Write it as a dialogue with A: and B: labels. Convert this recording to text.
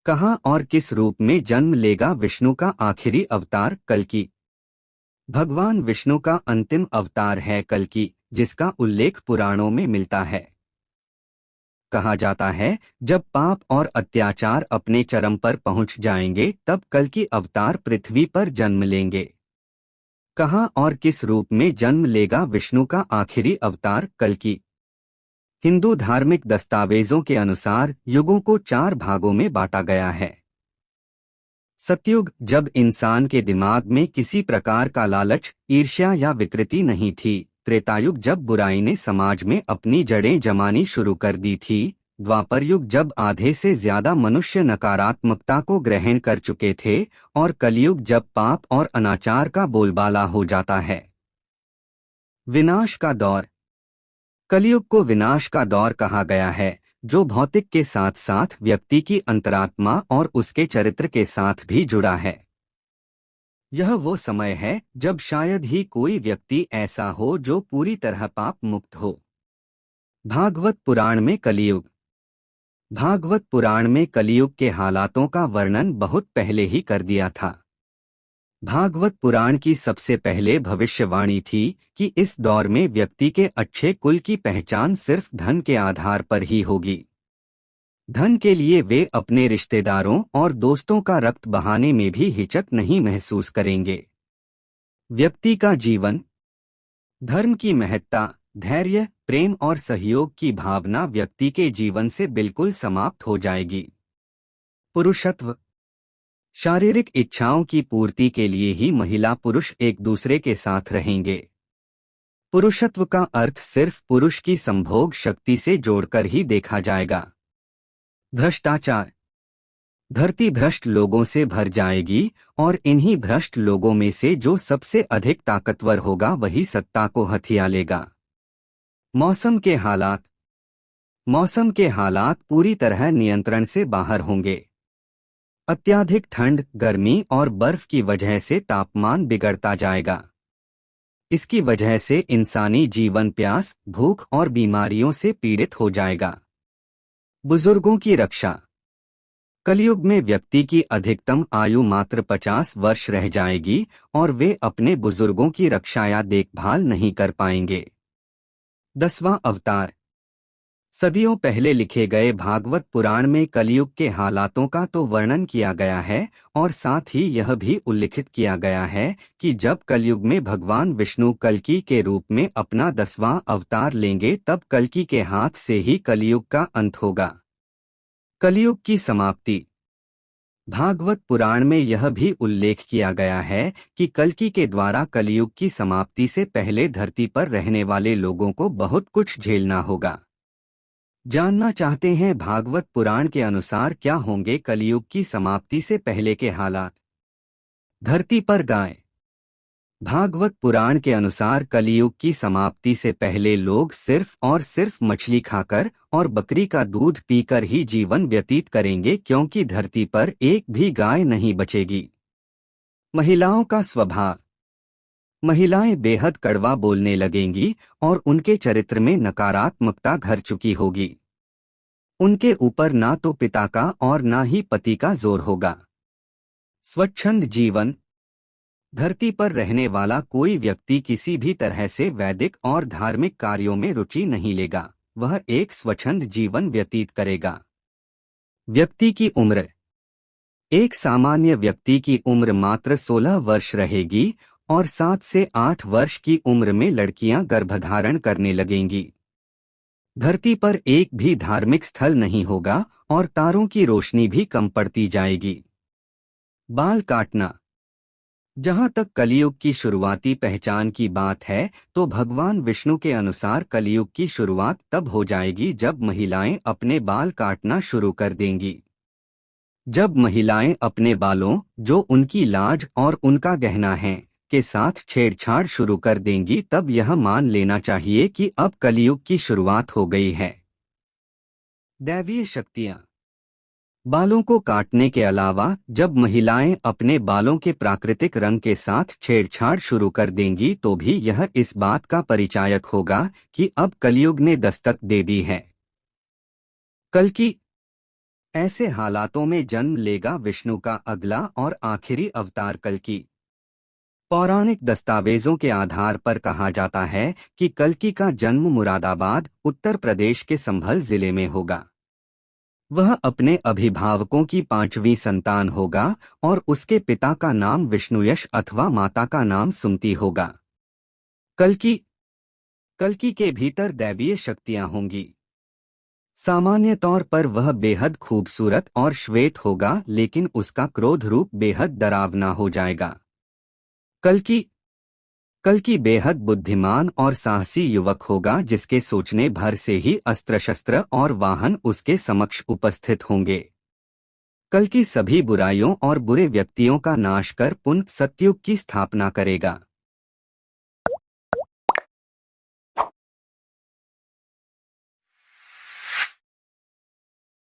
A: कहाँ और किस रूप में जन्म लेगा विष्णु का आखिरी अवतार कल्कि। भगवान विष्णु का अंतिम अवतार है कल्कि, जिसका उल्लेख पुराणों में मिलता है। कहा जाता है जब पाप और अत्याचार अपने चरम पर पहुंच जाएंगे तब कल्कि अवतार पृथ्वी पर जन्म लेंगे। कहाँ और किस रूप में जन्म लेगा विष्णु का आखिरी अवतार कल्कि। हिंदू धार्मिक दस्तावेजों के अनुसार युगों को 4 भागों में बांटा गया है। सतयुग, जब इंसान के दिमाग में किसी प्रकार का लालच, ईर्ष्या या विकृति नहीं थी। त्रेतायुग, जब बुराई ने समाज में अपनी जड़ें जमानी शुरू कर दी थी। द्वापर युग, जब आधे से ज्यादा मनुष्य नकारात्मकता को ग्रहण कर चुके थे। और कलयुग, जब पाप और अनाचार का बोलबाला हो जाता है। विनाश का दौर। कलयुग को विनाश का दौर कहा गया है, जो भौतिक के साथ साथ व्यक्ति की अंतरात्मा और उसके चरित्र के साथ भी जुड़ा है। यह वो समय है जब शायद ही कोई व्यक्ति ऐसा हो जो पूरी तरह पाप मुक्त हो। भागवत पुराण में कलियुग। भागवत पुराण में कलियुग के हालातों का वर्णन बहुत पहले ही कर दिया था। भागवत पुराण की सबसे पहले भविष्यवाणी थी कि इस दौर में व्यक्ति के अच्छे कुल की पहचान सिर्फ धन के आधार पर ही होगी। धन के लिए वे अपने रिश्तेदारों और दोस्तों का रक्त बहाने में भी हिचक नहीं महसूस करेंगे। व्यक्ति का जीवन। धर्म की महत्ता, धैर्य, प्रेम और सहयोग की भावना व्यक्ति के जीवन से बिल्कुल समाप्त हो जाएगी। पुरुषत्व। शारीरिक इच्छाओं की पूर्ति के लिए ही महिला पुरुष एक दूसरे के साथ रहेंगे। पुरुषत्व का अर्थ सिर्फ पुरुष की संभोग शक्ति से जोड़कर ही देखा जाएगा। भ्रष्टाचार। धरती भ्रष्ट लोगों से भर जाएगी और इन्हीं भ्रष्ट लोगों में से जो सबसे अधिक ताकतवर होगा वही सत्ता को हथिया लेगा। मौसम के हालात। मौसम के हालात पूरी तरह नियंत्रण से बाहर होंगे। अत्यधिक ठंड, गर्मी और बर्फ की वजह से तापमान बिगड़ता जाएगा। इसकी वजह से इंसानी जीवन प्यास, भूख और बीमारियों से पीड़ित हो जाएगा। बुजुर्गों की रक्षा। कलयुग में व्यक्ति की अधिकतम आयु मात्र 50 वर्ष रह जाएगी और वे अपने बुजुर्गों की रक्षा या देखभाल नहीं कर पाएंगे। 10वां अवतार। सदियों पहले लिखे गए भागवत पुराण में कलयुग के हालातों का तो वर्णन किया गया है और साथ ही यह भी उल्लिखित किया गया है कि जब कलयुग में भगवान विष्णु कल्कि के रूप में अपना 10वां अवतार लेंगे तब कल्कि के हाथ से ही कलयुग का अंत होगा। कलयुग की समाप्ति। भागवत पुराण में यह भी उल्लेख किया गया है कि कल्कि के द्वारा कलयुग की समाप्ति से पहले धरती पर रहने वाले लोगों को बहुत कुछ झेलना होगा। जानना चाहते हैं भागवत पुराण के अनुसार क्या होंगे कलयुग की समाप्ति से पहले के हालात। धरती पर गाय। भागवत पुराण के अनुसार कलयुग की समाप्ति से पहले लोग सिर्फ और सिर्फ मछली खाकर और बकरी का दूध पीकर ही जीवन व्यतीत करेंगे, क्योंकि धरती पर एक भी गाय नहीं बचेगी। महिलाओं का स्वभाव। महिलाएं बेहद कड़वा बोलने लगेंगी और उनके चरित्र में नकारात्मकता घर चुकी होगी। उनके ऊपर ना तो पिता का और ना ही पति का जोर होगा। स्वच्छंद जीवन। धरती पर रहने वाला कोई व्यक्ति किसी भी तरह से वैदिक और धार्मिक कार्यों में रुचि नहीं लेगा, वह एक स्वच्छंद जीवन व्यतीत करेगा। व्यक्ति की उम्र। एक सामान्य व्यक्ति की उम्र मात्र 16 वर्ष रहेगी और 7 से 8 वर्ष की उम्र में लड़कियां गर्भधारण करने लगेंगी। धरती पर एक भी धार्मिक स्थल नहीं होगा और तारों की रोशनी भी कम पड़ती जाएगी। बाल काटना। जहां तक कलयुग की शुरुआती पहचान की बात है तो भगवान विष्णु के अनुसार कलयुग की शुरुआत तब हो जाएगी जब महिलाएं अपने बाल काटना शुरू कर देंगी। जब महिलाएं अपने बालों, जो उनकी लाज और उनका गहना है, के साथ छेड़छाड़ शुरू कर देंगी तब यह मान लेना चाहिए कि अब कलयुग की शुरुआत हो गई है। दैवीय शक्तियां। बालों को काटने के अलावा जब महिलाएं अपने बालों के प्राकृतिक रंग के साथ छेड़छाड़ शुरू कर देंगी तो भी यह इस बात का परिचायक होगा कि अब कलयुग ने दस्तक दे दी है। कल्कि। ऐसे हालातों में जन्म लेगा विष्णु का अगला और आखिरी अवतार कल्कि। पौराणिक दस्तावेजों के आधार पर कहा जाता है कि कल्कि का जन्म मुरादाबाद, उत्तर प्रदेश के संभल जिले में होगा। वह अपने अभिभावकों की पांचवी संतान होगा और उसके पिता का नाम विष्णुयश अथवा माता का नाम सुमति होगा। कल्कि कल्कि के भीतर दैवीय शक्तियां होंगी। सामान्य तौर पर वह बेहद खूबसूरत और श्वेत होगा, लेकिन उसका क्रोध रूप बेहद डरावना हो जाएगा। कल्कि कल्कि बेहद बुद्धिमान और साहसी युवक होगा, जिसके सोचने भर से ही अस्त्र शस्त्र और वाहन उसके समक्ष उपस्थित होंगे। कल्कि सभी बुराइयों और बुरे व्यक्तियों का नाश कर पुनः सतयुग की स्थापना करेगा।